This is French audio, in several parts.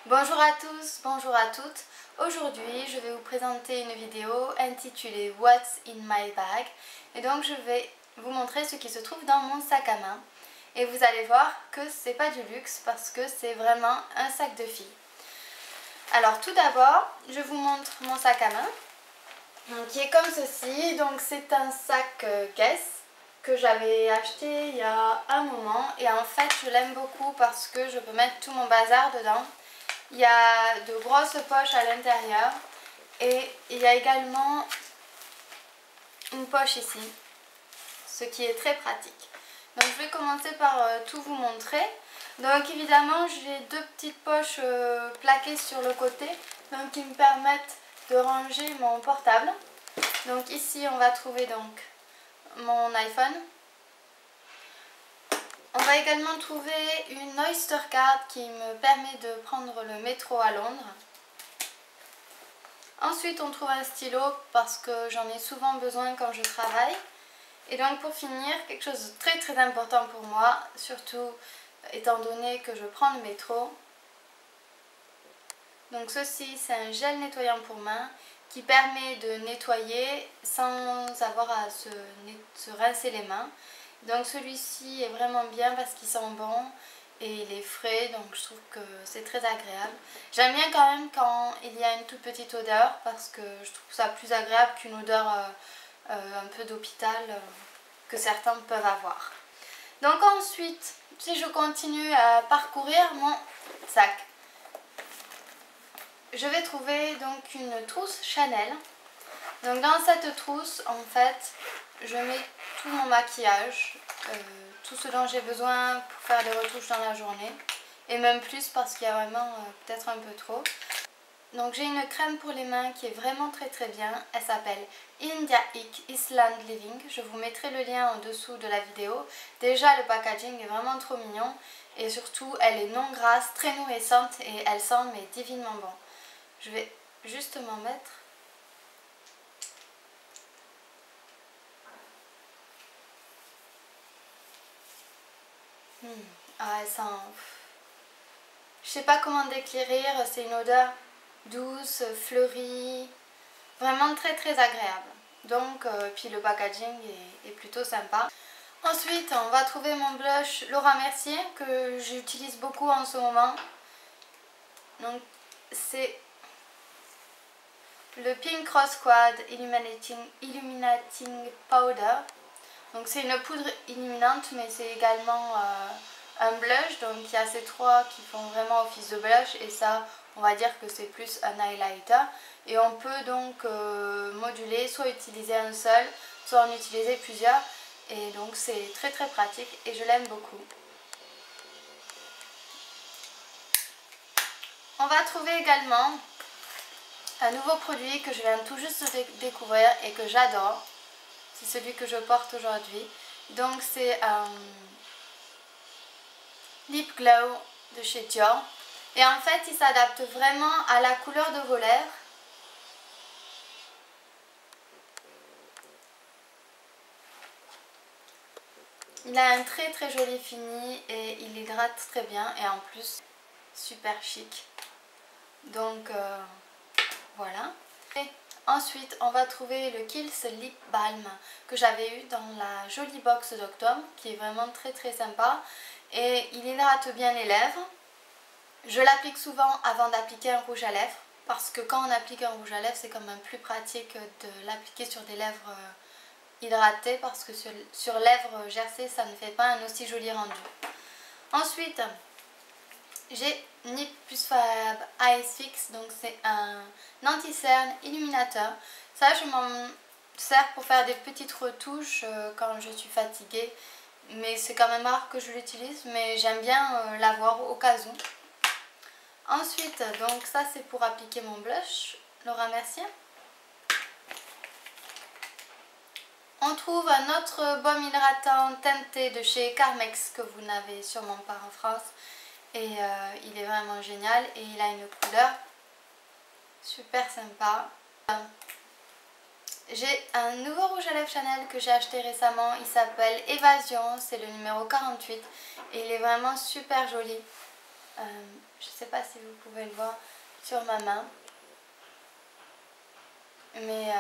Bonjour à tous, bonjour à toutes. Aujourd'hui, je vais vous présenter une vidéo intitulée What's in my bag. Et donc, je vais vous montrer ce qui se trouve dans mon sac à main. Et vous allez voir que c'est pas du luxe parce que c'est vraiment un sac de fille. Alors, tout d'abord, je vous montre mon sac à main. Donc, qui est comme ceci. Donc, c'est un sac Guess que j'avais acheté il y a un moment. Et en fait, je l'aime beaucoup parce que je peux mettre tout mon bazar dedans. Il y a de grosses poches à l'intérieur et il y a également une poche ici, ce qui est très pratique. Donc je vais commencer par tout vous montrer. Donc évidemment j'ai deux petites poches plaquées sur le côté, donc qui me permettent de ranger mon portable. Donc ici on va trouver donc mon iPhone. On va également trouver une Oyster Card qui me permet de prendre le métro à Londres. Ensuite, on trouve un stylo parce que j'en ai souvent besoin quand je travaille. Et donc pour finir, quelque chose de très très important pour moi, surtout étant donné que je prends le métro. Donc ceci, c'est un gel nettoyant pour mains qui permet de nettoyer sans avoir à se rincer les mains. Donc celui-ci est vraiment bien parce qu'il sent bon et il est frais, donc je trouve que c'est très agréable. J'aime bien quand même quand il y a une toute petite odeur parce que je trouve ça plus agréable qu'une odeur un peu d'hôpital que certains peuvent avoir. Donc ensuite, si je continue à parcourir mon sac, je vais trouver donc une trousse Chanel. Donc dans cette trousse, en fait, je mets tout mon maquillage, tout ce dont j'ai besoin pour faire des retouches dans la journée. Et même plus parce qu'il y a vraiment peut-être un peu trop. Donc j'ai une crème pour les mains qui est vraiment très très bien. Elle s'appelle India Ick Island Living. Je vous mettrai le lien en dessous de la vidéo. Déjà le packaging est vraiment trop mignon. Et surtout elle est non grasse, très nourrissante et elle sent mais divinement bon. Je vais juste m'en mettre. Ah, elle sent... Je sais pas comment décrire, c'est une odeur douce, fleurie, vraiment très très agréable. Donc, puis le packaging est plutôt sympa. Ensuite, on va trouver mon blush Laura Mercier que j'utilise beaucoup en ce moment. Donc, c'est le Pink Rose Quad Illuminating Powder. Donc c'est une poudre illuminante mais c'est également un blush, donc il y a ces trois qui font vraiment office de blush et ça on va dire que c'est plus un highlighter et on peut donc moduler, soit utiliser un seul, soit en utiliser plusieurs et donc c'est très très pratique et je l'aime beaucoup. On va trouver également un nouveau produit que je viens tout juste de découvrir et que j'adore. C'est celui que je porte aujourd'hui. Donc c'est un Lip Glow de chez Dior. Et en fait, il s'adapte vraiment à la couleur de vos lèvres. Il a un très très joli fini et il hydrate très bien. Et en plus, super chic. Donc voilà. Et ensuite, on va trouver le Kiehl's Lip Balm que j'avais eu dans la jolie box d'octobre, qui est vraiment très très sympa. Et il hydrate bien les lèvres. Je l'applique souvent avant d'appliquer un rouge à lèvres, parce que quand on applique un rouge à lèvres, c'est quand même plus pratique de l'appliquer sur des lèvres hydratées, parce que sur lèvres gercées, ça ne fait pas un aussi joli rendu. Ensuite, j'ai Nip Plus Fab Ice Fix, donc c'est un anti-cerne illuminateur. Ça, je m'en sers pour faire des petites retouches quand je suis fatiguée, mais c'est quand même rare que je l'utilise, mais j'aime bien l'avoir au cas où. Ensuite, donc ça c'est pour appliquer mon blush, Laura Mercier. On trouve un autre baume hydratant teinté de chez Carmex que vous n'avez sûrement pas en France. Et il est vraiment génial et il a une couleur super sympa. J'ai un nouveau rouge à lèvres Chanel que j'ai acheté récemment, il s'appelle Évasion, c'est le numéro 48 et il est vraiment super joli. Je ne sais pas si vous pouvez le voir sur ma main. Mais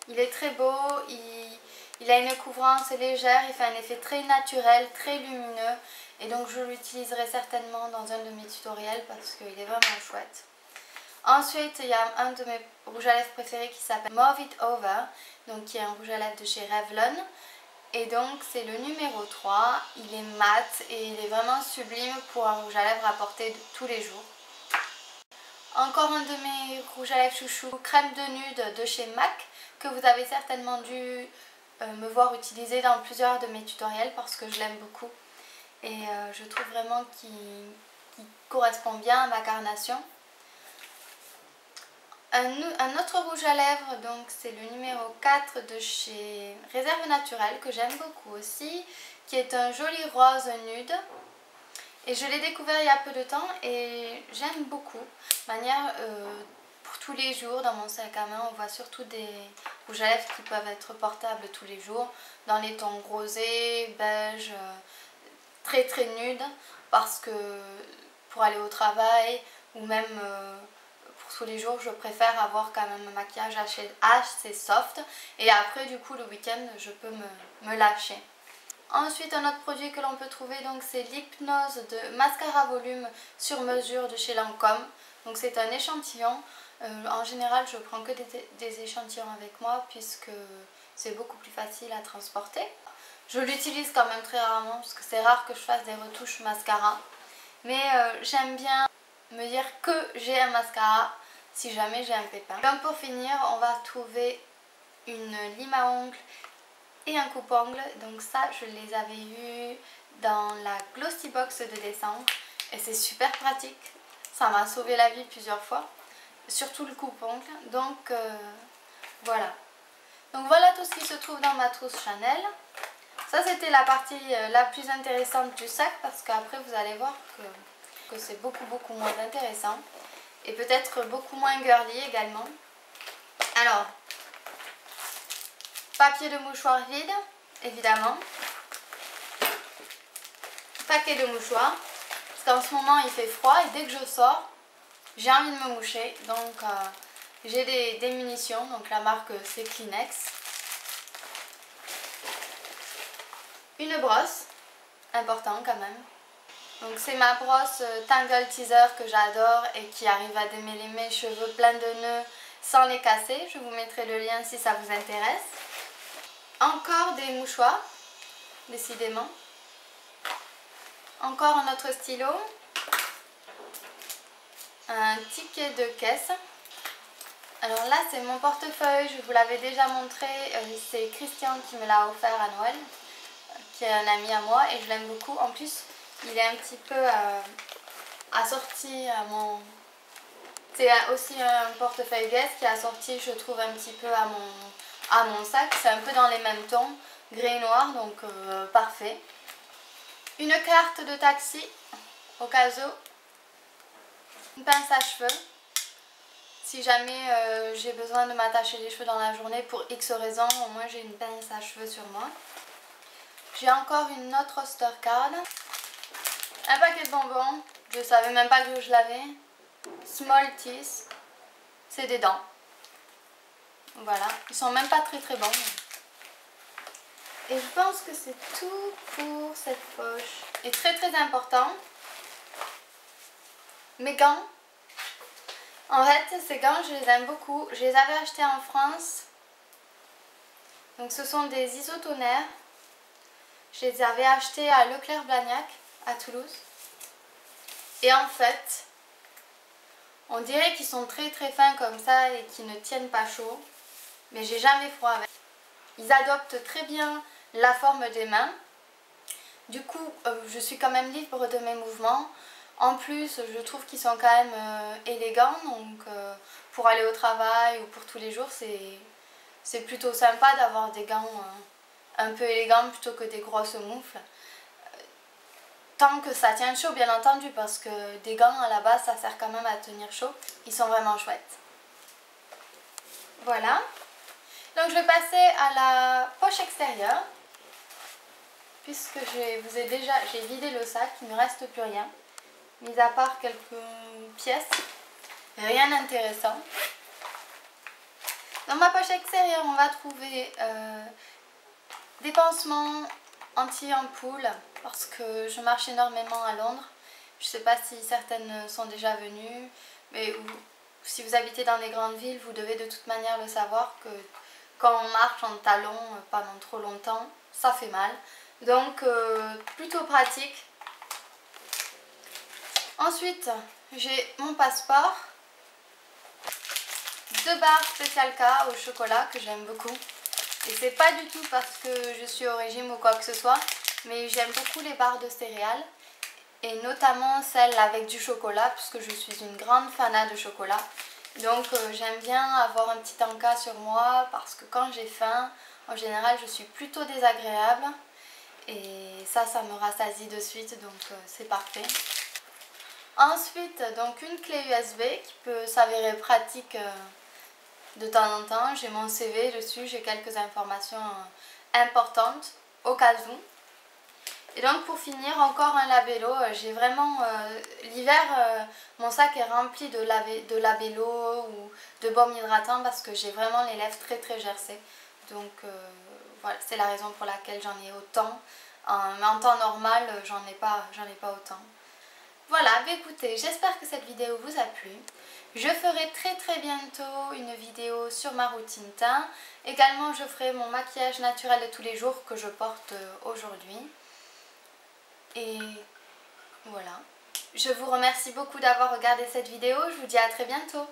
il est très beau, il a une couvrance légère, il fait un effet très naturel, très lumineux. Et donc je l'utiliserai certainement dans un de mes tutoriels parce qu'il est vraiment chouette. Ensuite, il y a un de mes rouges à lèvres préférés qui s'appelle Move It Over, donc qui est un rouge à lèvres de chez Revlon. Et donc c'est le numéro 3, il est mat et il est vraiment sublime pour un rouge à lèvres à porter tous les jours. Encore un de mes rouges à lèvres chouchou, crème de nude de chez MAC, que vous avez certainement dû me voir utiliser dans plusieurs de mes tutoriels parce que je l'aime beaucoup. Et je trouve vraiment qu'il correspond bien à ma carnation. Un autre rouge à lèvres, donc c'est le numéro 4 de chez Réserve Naturelle, que j'aime beaucoup aussi, qui est un joli rose nude. Et je l'ai découvert il y a peu de temps et j'aime beaucoup. De manière, pour tous les jours, dans mon sac à main, on voit surtout des rouges à lèvres qui peuvent être portables tous les jours, dans les tons rosés, beige, très très nude, parce que pour aller au travail ou même pour tous les jours, je préfère avoir quand même un maquillage assez soft, et après du coup le week-end je peux me lâcher. Ensuite, un autre produit que l'on peut trouver, donc c'est l'Hypnose de mascara volume sur mesure de chez Lancôme. Donc c'est un échantillon. En général, je prends que des échantillons avec moi puisque c'est beaucoup plus facile à transporter. Je l'utilise quand même très rarement parce que c'est rare que je fasse des retouches mascara. Mais j'aime bien me dire que j'ai un mascara si jamais j'ai un pépin. Donc pour finir, on va trouver une lime à ongles et un coupe-ongle. Donc ça, je les avais eus dans la Glossy Box de décembre et c'est super pratique. Ça m'a sauvé la vie plusieurs fois, surtout le coupe-ongle. Donc voilà. Donc voilà tout ce qui se trouve dans ma trousse Chanel. Ça, c'était la partie la plus intéressante du sac parce qu'après vous allez voir que c'est beaucoup moins intéressant et peut-être beaucoup moins girly également. Alors, papier de mouchoir vide, évidemment. Paquet de mouchoirs, parce qu'en ce moment il fait froid et dès que je sors, j'ai envie de me moucher. Donc j'ai des munitions, donc la marque c'est Kleenex. Une brosse, important quand même. Donc c'est ma brosse Tangle Teaser que j'adore et qui arrive à démêler mes cheveux pleins de nœuds sans les casser. Je vous mettrai le lien si ça vous intéresse. Encore des mouchoirs, décidément. Encore un autre stylo. Un ticket de caisse. Alors là c'est mon portefeuille, je vous l'avais déjà montré. C'est Christian qui me l'a offert à Noël, qui est un ami à moi et je l'aime beaucoup. En plus il est un petit peu assorti à mon... C'est aussi un portefeuille Guess qui est assorti, je trouve, un petit peu à mon sac. C'est un peu dans les mêmes tons, gris et noir, donc parfait. Une carte de taxi, au cas où. Une pince à cheveux, si jamais j'ai besoin de m'attacher les cheveux dans la journée pour X raisons, au moins j'ai une pince à cheveux sur moi. J'ai encore une autre Oster Card. Un paquet de bonbons, je ne savais même pas que je l'avais. Small Teeth, c'est des dents. Voilà, ils sont même pas très bons. Et je pense que c'est tout pour cette poche. Et très important, mes gants. En fait, ces gants, je les aime beaucoup. Je les avais achetés en France. Donc ce sont des isotonaires. Je les avais achetés à Leclerc-Blagnac, à Toulouse. Et en fait, on dirait qu'ils sont très fins comme ça et qu'ils ne tiennent pas chaud. Mais j'ai jamais froid avec. Ils adoptent très bien la forme des mains. Du coup, je suis quand même libre de mes mouvements. En plus, je trouve qu'ils sont quand même élégants. Donc pour aller au travail ou pour tous les jours, c'est plutôt sympa d'avoir des gants un peu élégants plutôt que des grosses moufles. Tant que ça tient chaud, bien entendu, parce que des gants à la base, ça sert quand même à tenir chaud. Ils sont vraiment chouettes. Voilà. Donc je vais passer à la poche extérieure. Puisque j'ai vidé le sac, il ne me reste plus rien. mis à part quelques pièces. Rien d'intéressant. Dans ma poche extérieure, on va trouver des pansements anti-ampoule parce que je marche énormément à Londres. Je ne sais pas si certaines sont déjà venues, mais si vous habitez dans les grandes villes, vous devez de toute manière le savoir que quand on marche en talons pendant trop longtemps, ça fait mal. Donc plutôt pratique. Ensuite, j'ai mon passeport. 2 barres Special K au chocolat que j'aime beaucoup. Et c'est pas du tout parce que je suis au régime ou quoi que ce soit, mais j'aime beaucoup les barres de céréales. Et notamment celles avec du chocolat, puisque je suis une grande fanat de chocolat. Donc j'aime bien avoir un petit encas sur moi, parce que quand j'ai faim, en général je suis plutôt désagréable. Et ça me rassasie de suite, donc c'est parfait. Ensuite, donc une clé USB qui peut s'avérer pratique de temps en temps. J'ai mon CV dessus, j'ai quelques informations importantes au cas où. Et donc pour finir, encore un labello. J'ai vraiment, l'hiver, mon sac est rempli de labello ou de baume hydratant parce que j'ai vraiment les lèvres très gercées. Donc voilà, c'est la raison pour laquelle j'en ai autant. Mais en temps normal, j'en ai pas autant. Voilà, bah écoutez, j'espère que cette vidéo vous a plu. Je ferai très bientôt une vidéo sur ma routine teint. Également, je ferai mon maquillage naturel de tous les jours que je porte aujourd'hui. Et voilà. Je vous remercie beaucoup d'avoir regardé cette vidéo. Je vous dis à très bientôt.